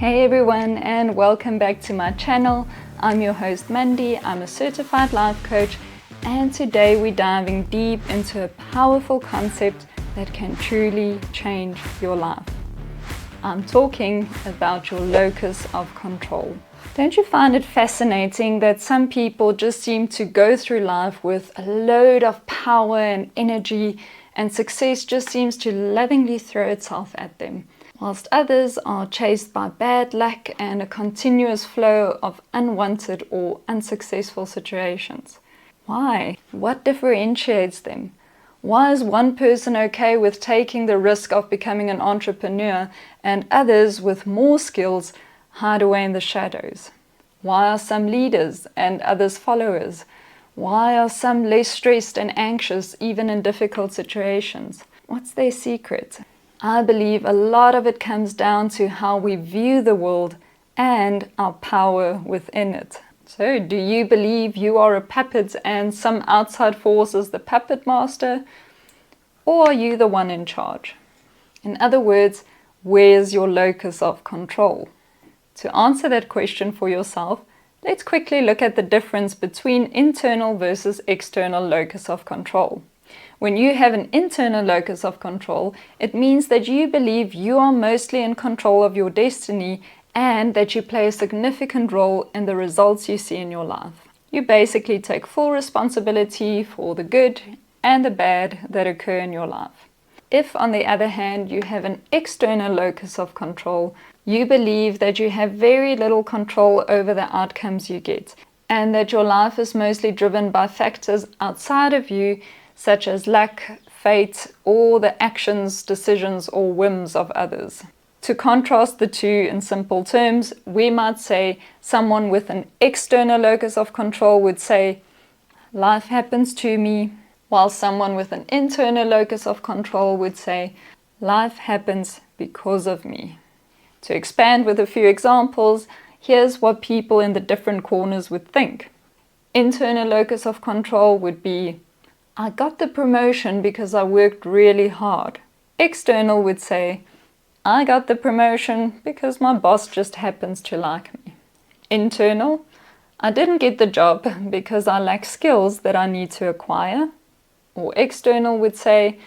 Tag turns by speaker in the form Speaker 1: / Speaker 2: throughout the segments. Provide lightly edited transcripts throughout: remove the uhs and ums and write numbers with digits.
Speaker 1: Hey everyone, and welcome back to my channel. I'm your host Mandy. I'm a certified life coach, and today we're diving deep into a powerful concept that can truly change your life. I'm talking about your locus of control. Don't you find it fascinating that some people just seem to go through life with a load of power and energy, and success just seems to lovingly throw itself at them, whilst others are chased by bad luck and a continuous flow of unwanted or unsuccessful situations? Why? What differentiates them? Why is one person okay with taking the risk of becoming an entrepreneur and others with more skills hide away in the shadows? Why are some leaders and others followers? Why are some less stressed and anxious even in difficult situations? What's their secret? I believe a lot of it comes down to how we view the world and our power within it. So, do you believe you are a puppet and some outside force is the puppet master? Or are you the one in charge? In other words, where's your locus of control? To answer that question for yourself, let's quickly look at the difference between internal versus external locus of control. When you have an internal locus of control, it means that you believe you are mostly in control of your destiny and that you play a significant role in the results you see in your life. You basically take full responsibility for the good and the bad that occur in your life. If, on the other hand, you have an external locus of control, you believe that you have very little control over the outcomes you get, and that your life is mostly driven by factors outside of you, such as luck, fate, or the actions, decisions, or whims of others. To contrast the two in simple terms, we might say someone with an external locus of control would say, life happens to me, while someone with an internal locus of control would say, life happens because of me. To expand with a few examples, here's what people in the different corners would think. Internal locus of control would be, I got the promotion because I worked really hard. External would say, I got the promotion because my boss just happens to like me. Internal, I didn't get the job because I lack skills that I need to acquire. Or external would say,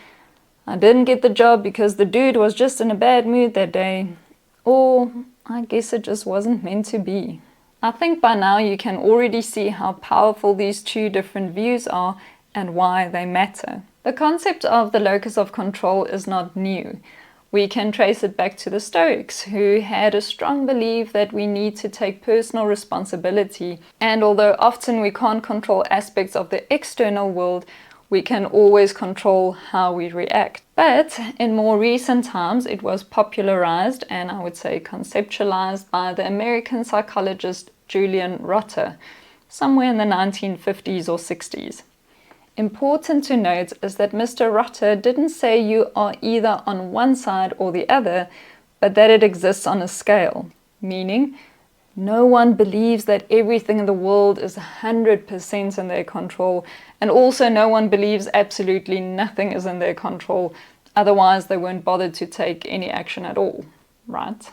Speaker 1: I didn't get the job because the dude was just in a bad mood that day. Or, I guess it just wasn't meant to be. I think by now you can already see how powerful these two different views are and why they matter. The concept of the locus of control is not new. We can trace it back to the Stoics, who had a strong belief that we need to take personal responsibility, and although often we can't control aspects of the external world, we can always control how we react. But in more recent times, it was popularized and I would say conceptualized by the American psychologist Julian Rotter, somewhere in the 1950s or 60s. Important to note is that Mr. Rotter didn't say you are either on one side or the other, but that it exists on a scale, meaning no one believes that everything in the world is 100% in their control, and also no one believes absolutely nothing is in their control, otherwise they won't bother to take any action at all, right?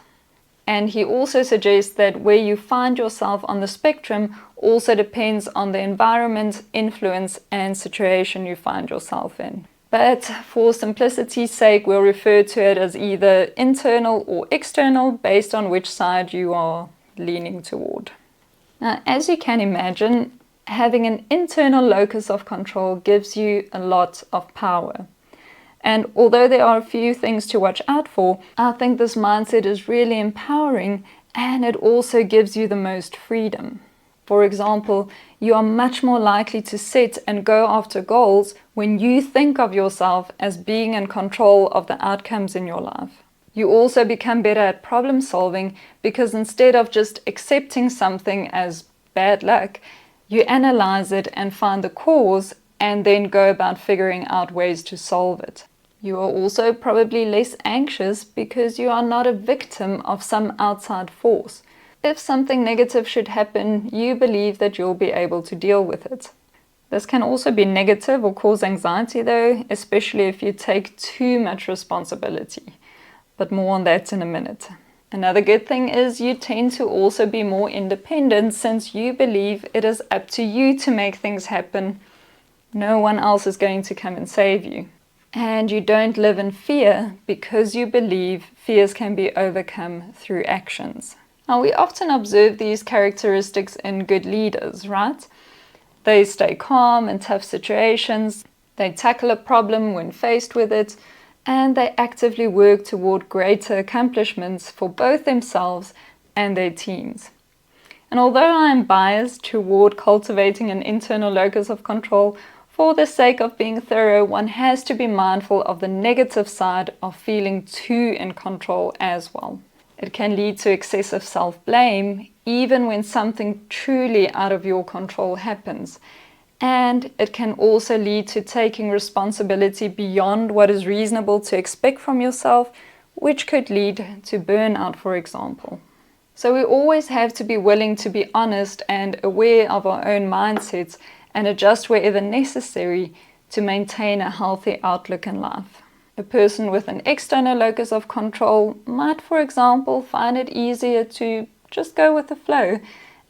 Speaker 1: And he also suggests that where you find yourself on the spectrum also depends on the environment, influence, and situation you find yourself in. But for simplicity's sake, we'll refer to it as either internal or external based on which side you are leaning toward. Now, as you can imagine, having an internal locus of control gives you a lot of power. And although there are a few things to watch out for, I think this mindset is really empowering, and it also gives you the most freedom. For example, you are much more likely to set and go after goals when you think of yourself as being in control of the outcomes in your life. You also become better at problem solving because instead of just accepting something as bad luck, you analyze it and find the cause and then go about figuring out ways to solve it. You are also probably less anxious because you are not a victim of some outside force. If something negative should happen, you believe that you'll be able to deal with it. This can also be negative or cause anxiety though, especially if you take too much responsibility. But more on that in a minute. Another good thing is you tend to also be more independent since you believe it is up to you to make things happen. No one else is going to come and save you. And you don't live in fear because you believe fears can be overcome through actions. Now, we often observe these characteristics in good leaders, right? They stay calm in tough situations, they tackle a problem when faced with it, and they actively work toward greater accomplishments for both themselves and their teams. And although I am biased toward cultivating an internal locus of control, for the sake of being thorough, one has to be mindful of the negative side of feeling too in control as well. It can lead to excessive self-blame, even when something truly out of your control happens. And it can also lead to taking responsibility beyond what is reasonable to expect from yourself, which could lead to burnout, for example. So we always have to be willing to be honest and aware of our own mindsets and adjust wherever necessary to maintain a healthy outlook in life. A person with an external locus of control might, for example, find it easier to just go with the flow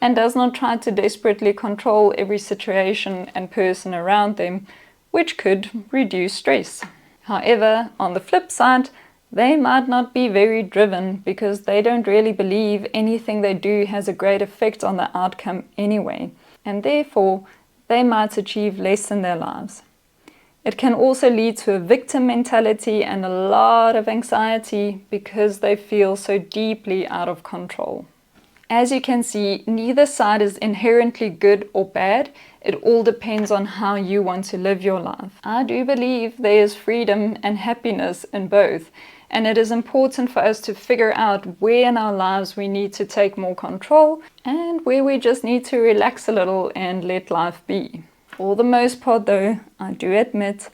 Speaker 1: and does not try to desperately control every situation and person around them, which could reduce stress. However, on the flip side, they might not be very driven because they don't really believe anything they do has a great effect on the outcome anyway, and therefore they might achieve less in their lives. It can also lead to a victim mentality and a lot of anxiety because they feel so deeply out of control. As you can see, neither side is inherently good or bad. It all depends on how you want to live your life. I do believe there is freedom and happiness in both, and it is important for us to figure out where in our lives we need to take more control and where we just need to relax a little and let life be. For the most part though, I do admit,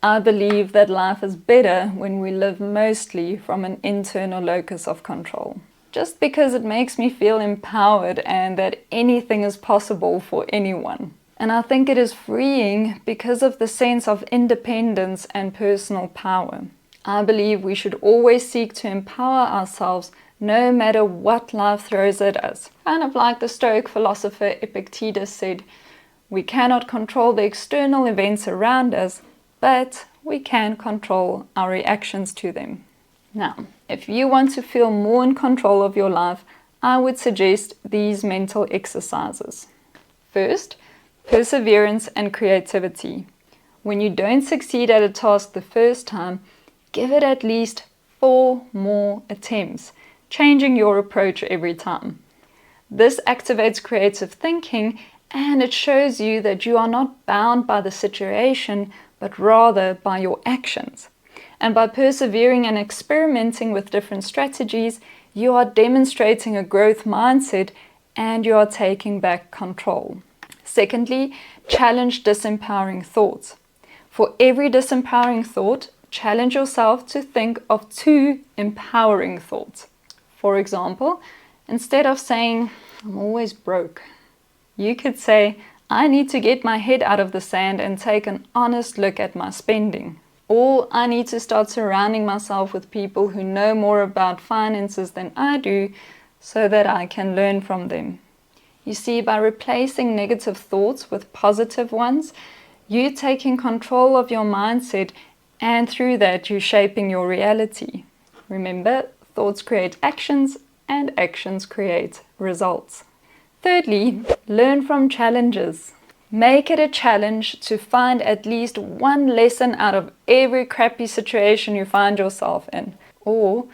Speaker 1: I believe that life is better when we live mostly from an internal locus of control. Just because it makes me feel empowered and that anything is possible for anyone. And I think it is freeing because of the sense of independence and personal power. I believe we should always seek to empower ourselves no matter what life throws at us. Kind of like the Stoic philosopher Epictetus said, we cannot control the external events around us, but we can control our reactions to them. Now, if you want to feel more in control of your life, I would suggest these mental exercises. First, perseverance and creativity. When you don't succeed at a task the first time, give it at least 4 more attempts, changing your approach every time. This activates creative thinking and it shows you that you are not bound by the situation, but rather by your actions. And by persevering and experimenting with different strategies, you are demonstrating a growth mindset and you are taking back control. Secondly, challenge disempowering thoughts. For every disempowering thought, challenge yourself to think of 2 empowering thoughts. For example, instead of saying, I'm always broke, you could say, I need to get my head out of the sand and take an honest look at my spending. Or I need to start surrounding myself with people who know more about finances than I do so that I can learn from them. You see, by replacing negative thoughts with positive ones, you're taking control of your mindset and through that you're shaping your reality. Remember, thoughts create actions and actions create results. Thirdly, learn from challenges. Make it a challenge to find at least one lesson out of every crappy situation you find yourself in. Or,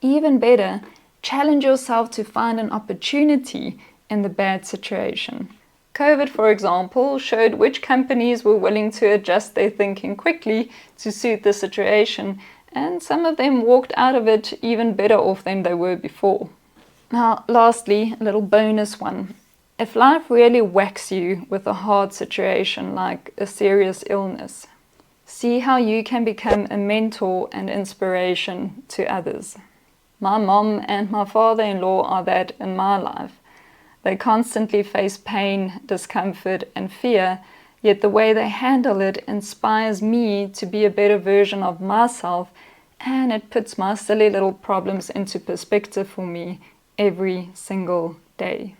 Speaker 1: even better, challenge yourself to find an opportunity in the bad situation. COVID, for example, showed which companies were willing to adjust their thinking quickly to suit the situation, and some of them walked out of it even better off than they were before. Now, lastly, a little bonus one. If life really whacks you with a hard situation like a serious illness, see how you can become a mentor and inspiration to others. My mom and my father-in-law are that in my life. They constantly face pain, discomfort, and fear, yet the way they handle it inspires me to be a better version of myself and it puts my silly little problems into perspective for me every single day.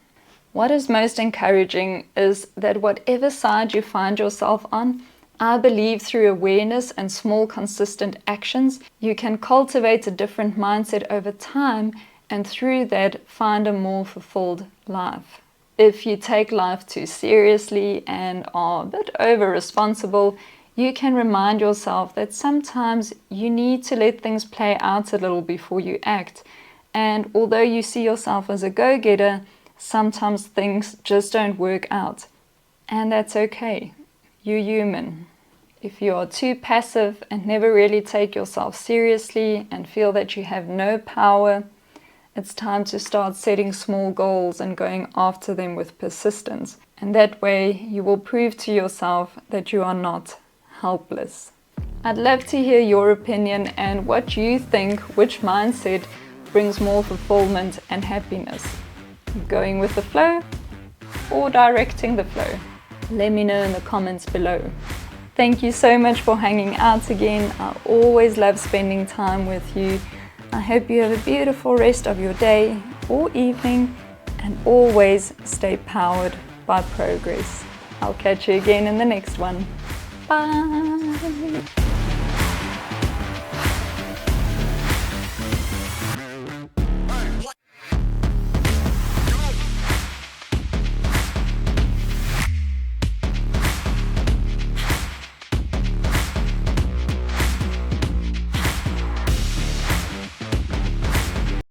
Speaker 1: What is most encouraging is that whatever side you find yourself on, I believe through awareness and small consistent actions, you can cultivate a different mindset over time and through that find a more fulfilled life. If you take life too seriously and are a bit over-responsible, you can remind yourself that sometimes you need to let things play out a little before you act. And although you see yourself as a go-getter, sometimes things just don't work out. And that's okay. You're human. If you are too passive and never really take yourself seriously and feel that you have no power, it's time to start setting small goals and going after them with persistence. And that way you will prove to yourself that you are not helpless. I'd love to hear your opinion and what you think, which mindset brings more fulfillment and happiness. Going with the flow or directing the flow? Let me know in the comments below. Thank you so much for hanging out again. I always love spending time with you. I hope you have a beautiful rest of your day or evening, and always stay powered by progress. I'll catch you again in the next one. Bye.